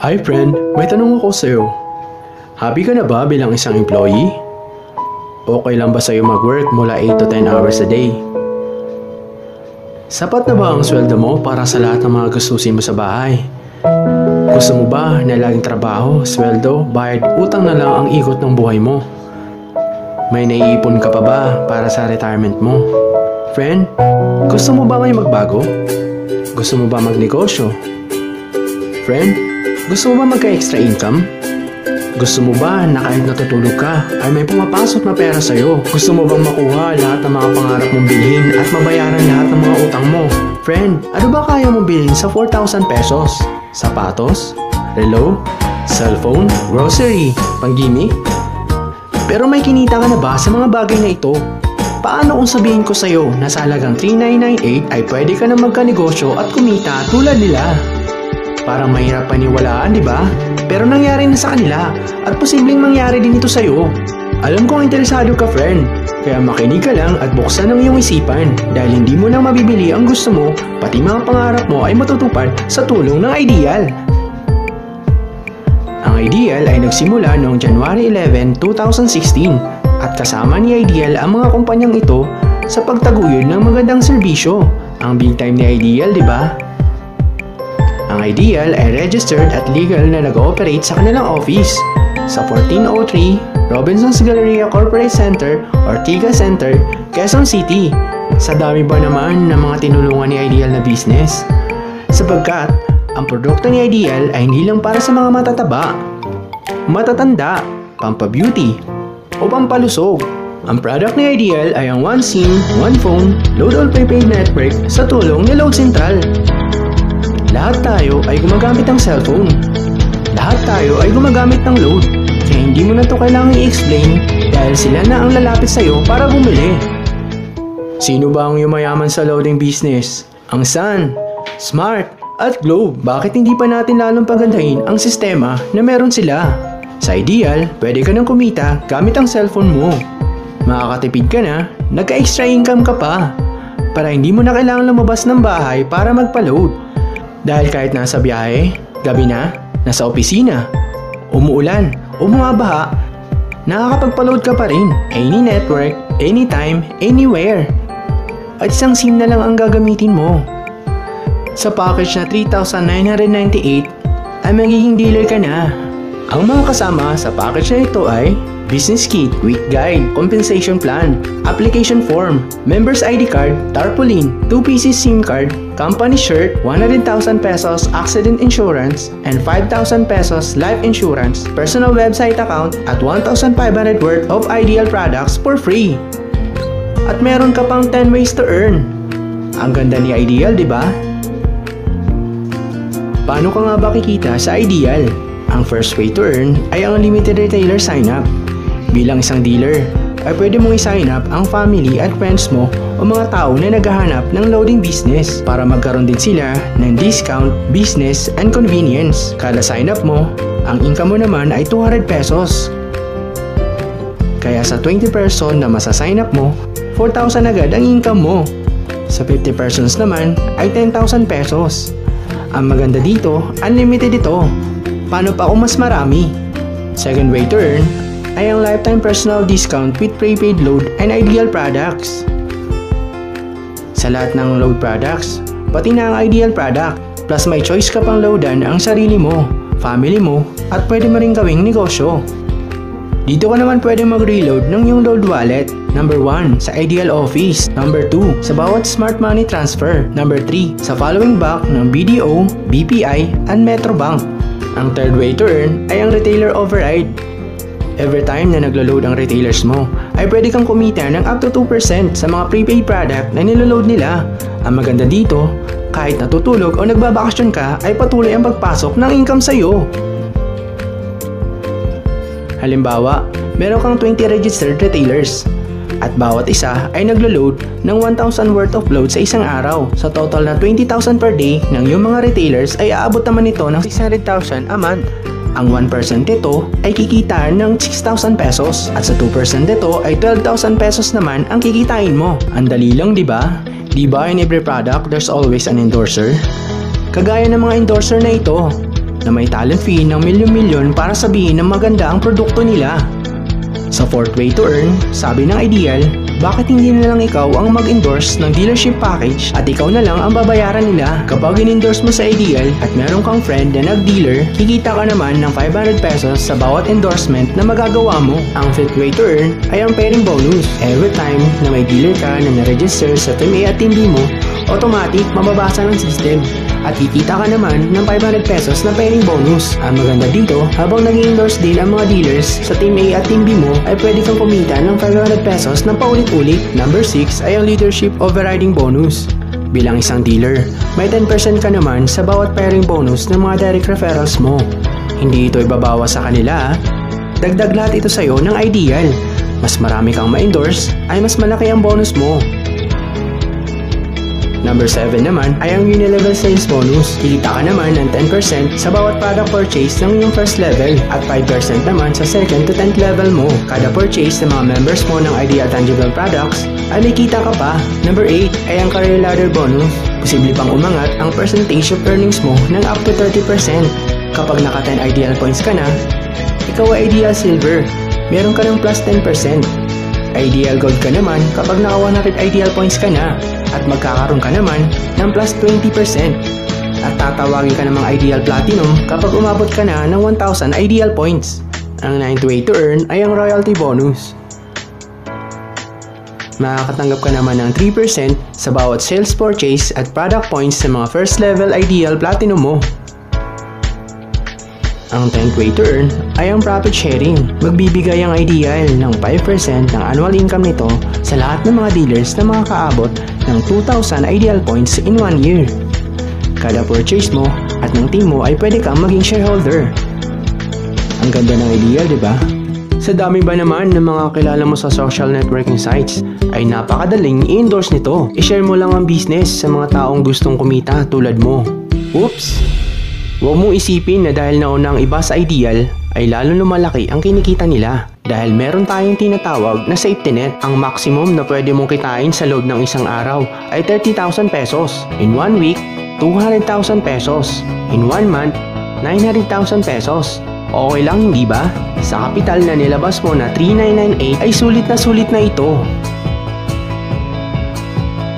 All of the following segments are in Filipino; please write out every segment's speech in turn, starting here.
Hi friend, may tanong ako sa'yo. Happy ka na ba bilang isang employee? Okay lang ba sa'yo mag-work mula 8 to 10 hours a day? Sapat na ba ang sweldo mo para sa lahat ng mga gastusin mo sa bahay? Gusto mo ba na laging trabaho, sweldo, bayad, utang na lang ang ikot ng buhay mo? May naiipon ka pa ba para sa retirement mo? Friend, gusto mo ba may magbago? Gusto mo ba magnegosyo? Friend, gusto mo ba magka-extra income? Gusto mo ba na kahit natutulog ka ay may pumapasok na pera sa'yo? Gusto mo bang makuha lahat ng mga pangarap mong bilhin at mabayaran lahat ng mga utang mo? Friend, ano ba kaya mong bilhin sa 4,000 pesos? Sapatos? Relo? Cellphone? Grocery? Panggimik? Pero may kinita ka na ba sa mga bagay na ito? Paano kung sabihin ko sa'yo na sa halagang 3,998 ay pwede ka na magkanegosyo at kumita tulad nila? Parang mahirap paniwalaan, di ba? Pero nangyari na sa kanila at posibleng mangyari din ito sa'yo. Alam kong interesado ka, friend. Kaya makinig ka lang at buksan ang iyong isipan dahil hindi mo lang mabibili ang gusto mo, pati mga pangarap mo ay matutupad sa tulong ng Ideal. Ang Ideal ay nagsimula noong January 11, 2016 at kasama ni Ideal ang mga kumpanyang ito sa pagtaguyod ng magandang serbisyo. Ang big time ni Ideal, di ba? Ang Ideal ay registered at legal na nag-ooperate sa kanilang office sa 1403 Robinsons Galleria Corporate Center, Ortigas Center, Quezon City. Sa dami ba naman ng mga tinulungan ni Ideal na business? Sapagkat ang produkto ni Ideal ay hindi lang para sa mga matataba, matatanda, pampabeauty, o pampalusog. Ang product ni Ideal ay ang One SIM, One Phone, Load All Prepaid Network sa tulong ni Load Central. Lahat tayo ay gumagamit ng cellphone. Lahat tayo ay gumagamit ng load. Kaya hindi mo na ito kailangang i-explain dahil sila na ang lalapit sa'yo para bumili. Sino ba ang yumayaman sa loading business? Ang Sun, Smart, at Globe. Bakit hindi pa natin lalong pagandahin ang sistema na meron sila? Sa Ideal, pwede ka nang kumita gamit ang cellphone mo. Makakatipid ka na, nagka-extra income ka pa. Para hindi mo na kailangang lumabas ng bahay para magpa-load. Dahil kahit nasa biyahe, gabi na, nasa opisina, umuulan, o bumabaha, nakakapagpa-load ka pa rin. Any network, anytime, anywhere. At isang SIM na lang ang gagamitin mo. Sa package na 3,998 ay magiging dealer ka na. Ang mga kasama sa package na ito ay Business Kit, Quick Guide, Compensation Plan, Application Form, Members ID Card, Tarpaulin, 2 pieces SIM card, Company Shirt, 100,000 pesos Accident Insurance, and 5,000 pesos Life Insurance, Personal Website Account, at 1,500 worth of Ideal products for free. At meron ka pang 10 ways to earn. Ang ganda ni Ideal, di ba? Paano ka nga ba kikita sa Ideal? Ang first way to earn ay ang limited retailer sign-up. Bilang isang dealer, ay pwede mong i-sign up ang family at friends mo o mga tao na naghahanap ng loading business para magkaroon din sila ng discount, business, and convenience. Kada sign up mo, ang income mo naman ay 200 pesos. Kaya sa 20 person na masa-sign up mo, 4,000 agad ang income mo. Sa 50 persons naman ay 10,000 pesos. Ang maganda dito, unlimited ito. Paano pa kung mas marami? Second way to earn ay ang lifetime personal discount with prepaid load and Ideal products. Sa lahat ng load products, pati na ang Ideal product, plus may choice ka pang loadan ang sarili mo, family mo, at pwede mo rin gawing negosyo. Dito ka naman pwede mag-reload ng iyong load wallet. Number 1, sa Ideal Office. Number 2, sa bawat smart money transfer. Number 3, sa following bank ng BDO, BPI, and Metrobank. Ang third way to earn ay ang retailer override. Every time na naglo-load ang retailers mo, ay pwede kang kumita ng up to 2% sa mga prepaid product na niloload nila. Ang maganda dito, kahit natutulog o nagbabakasyon ka, ay patuloy ang pagpasok ng income sa'yo. Halimbawa, meron kang 20 registered retailers at bawat isa ay naglo-load ng 1,000 worth of load sa isang araw. Sa total na 20,000 per day ng iyong mga retailers ay aabot naman ito ng 600,000 a month. Ang 1% nito ay kikitaan ng 6,000 pesos at sa 2% nito ay 12,000 pesos naman ang kikitain mo. Ang dali lang, di ba? Di ba in every product there's always an endorser? Kagaya ng mga endorser na ito, na may talent fee ng milyon-milyon para sabihin na maganda ang produkto nila. Sa fourth way to earn, sabi ng Ideal, bakit hindi na lang ikaw ang mag-endorse ng dealership package at ikaw na lang ang babayaran nila? Kapag in-endorse mo sa Ideal at meron kang friend na nag-dealer, kikita ka naman ng 500 pesos sa bawat endorsement na magagawa mo. Ang fifth way to earn ay ang pairing bonus. Every time na may dealer ka na na-register sa Team A at Team B mo, automatic mababasa ng system at kikita ka naman ng 500 pesos na pairing bonus. Ang maganda dito, habang nag-endorse din ang mga dealers sa Team A at Team B mo, ay pwede kang kumita ng 500 pesos na paulit-ulit. Number 6 ay ang leadership overriding bonus. Bilang isang dealer, may 10% ka naman sa bawat pairing bonus ng mga direct referrals mo. Hindi ito ibabawas sa kanila. Dagdag lahat ito sa'yo ng Ideal. Mas marami kang ma-endorse, ay mas malaki ang bonus mo. Number 7 naman ay ang unilevel sales bonus. Kikita ka naman ng 10% sa bawat product purchase ng iyong first level at 5% naman sa second to 10th level mo. Kada purchase ng mga members mo ng Ideal Tangible Products ay may kita ka pa. Number 8 ay ang career ladder bonus. Posible pang umangat ang percentage of earnings mo ng up to 30%. Kapag naka 10 Ideal points ka na, ikaw ay Ideal Silver. Meron ka ng plus 10%. Ideal Gold ka naman kapag naka 100 Ideal points ka na at magkakaroon ka naman ng plus 20%. At tatawagin ka namang Ideal Platinum kapag umabot ka na ng 1,000 Ideal points. Ang 9th way to earn ay ang royalty bonus. Makakatanggap ka naman ng 3% sa bawat sales purchase at product points sa mga first level Ideal Platinum mo. Ang 10th way to earn ay ang profit sharing. Magbibigay ang Ideal ng 5% ng annual income nito sa lahat ng mga dealers na makakaabot ng 2,000 Ideal points in 1 year. Kada purchase mo at ng team mo ay pwede kang maging shareholder. Ang ganda ng Ideal, di ba? Sa dami ba naman ng mga kilala mo sa social networking sites, ay napakadaling i-endorse nito. I-share mo lang ang business sa mga taong gustong kumita tulad mo. Oops! Huwag mong isipin na dahil nauna ang iba sa Ideal, ay lalo lumalaki ang kinikita nila. Dahil meron tayong tinatawag na safety net. Ang maximum na pwede mong kitain sa loob ng isang araw ay 30,000 pesos. In 1 week, 200,000 pesos. In 1 month, 900,000 pesos. Okay lang, hindi ba? Sa kapital na nilabas mo na 3,998 ay sulit na ito.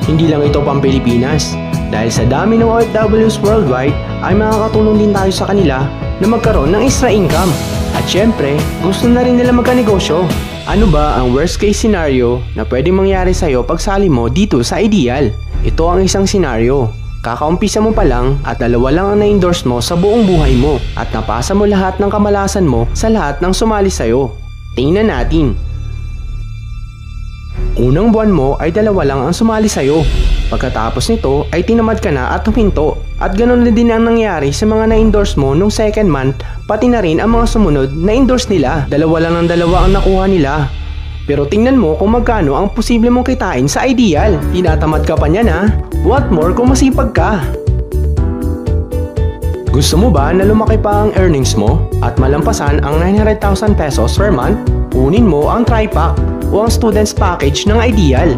Hindi lang ito pang Pilipinas. Dahil sa dami ng OFWs worldwide, ay makakatulong din tayo sa kanila na magkaroon ng extra income. At syempre, gusto na rin nila magkanegosyo. Ano ba ang worst case scenario na pwedeng mangyari sa'yo pag sali mo dito sa Ideal? Ito ang isang scenario. Kakaumpisa mo pa lang at 2 lang ang na-endorse mo sa buong buhay mo at napasa mo lahat ng kamalasan mo sa lahat ng sumali sa'yo. Tingnan natin. Unang buwan mo ay 2 lang ang sumali sa'yo. Pagkatapos nito ay tinamad ka na at huminto. At ganoon na din ang nangyari sa mga na-endorse mo nung second month, pati na rin ang mga sumunod na endorse nila. 2 lang ng 2 ang nakuha nila. Pero tingnan mo kung magkano ang posible mong kitain sa Ideal. Tinatamad ka pa niyan, ha? What more kung masipag ka? Gusto mo ba na lumaki pa ang earnings mo at malampasan ang 900,000 pesos per month? Kunin mo ang TriPack o ang Students Package ng Ideal.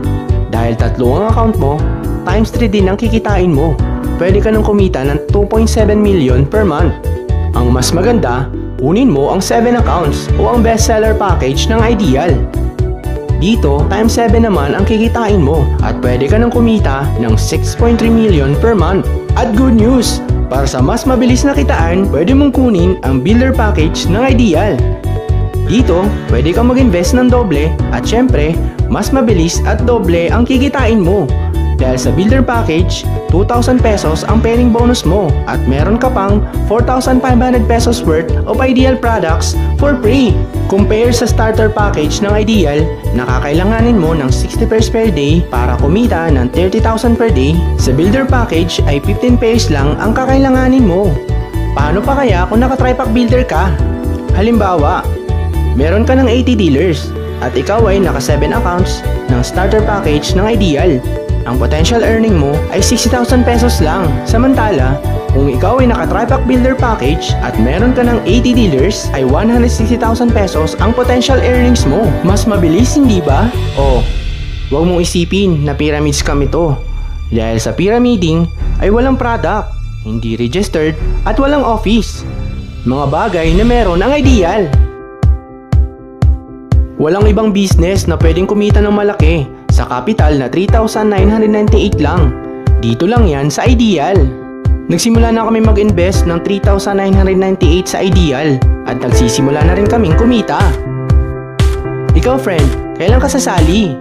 Dahil 3 ang account mo, times 3 din ang kikitain mo. Pwede ka nang kumita ng 2.7 million per month. Ang mas maganda, kunin mo ang 7 accounts o ang bestseller package ng Ideal. Dito, times 7 naman ang kikitain mo at pwede ka nang kumita ng 6.3 million per month. At good news! Para sa mas mabilis na kitaan, pwede mong kunin ang Builder Package ng Ideal. Dito, pwede kang mag-invest ng doble at syempre, mas mabilis at doble ang kikitain mo. Dahil sa Builder Package, 2,000 pesos ang pairing bonus mo at meron ka pang 4,500 pesos worth of Ideal products for free. Compare sa Starter Package ng Ideal, nakakailanganin mo ng 60 pairs per day para kumita ng 30,000 per day. Sa Builder Package ay 15 pairs lang ang kakailanganin mo. Paano pa kaya kung naka-TriPack Builder ka? Halimbawa, meron ka ng 80 dealers at ikaw ay naka 7 accounts ng Starter Package ng Ideal. Ang potential earning mo ay 60,000 pesos lang. Samantala, kung ikaw ay naka-TriPack Builder Package at meron ka ng 80 dealers, ay 160,000 pesos ang potential earnings mo. Mas mabilis, hindi ba? O, huwag mong isipin na pyramid scam ito. Dahil sa pyramiding ay walang product. hindi registered at walang office. Mga bagay na meron ang Ideal. Walang ibang business na pwedeng kumita ng malaki sa capital na 3,998 lang. Dito lang yan sa Ideal. Nagsimula na kami mag-invest ng 3,998 sa Ideal at nagsisimula na rin kaming kumita. Ikaw friend, kailan ka sasali?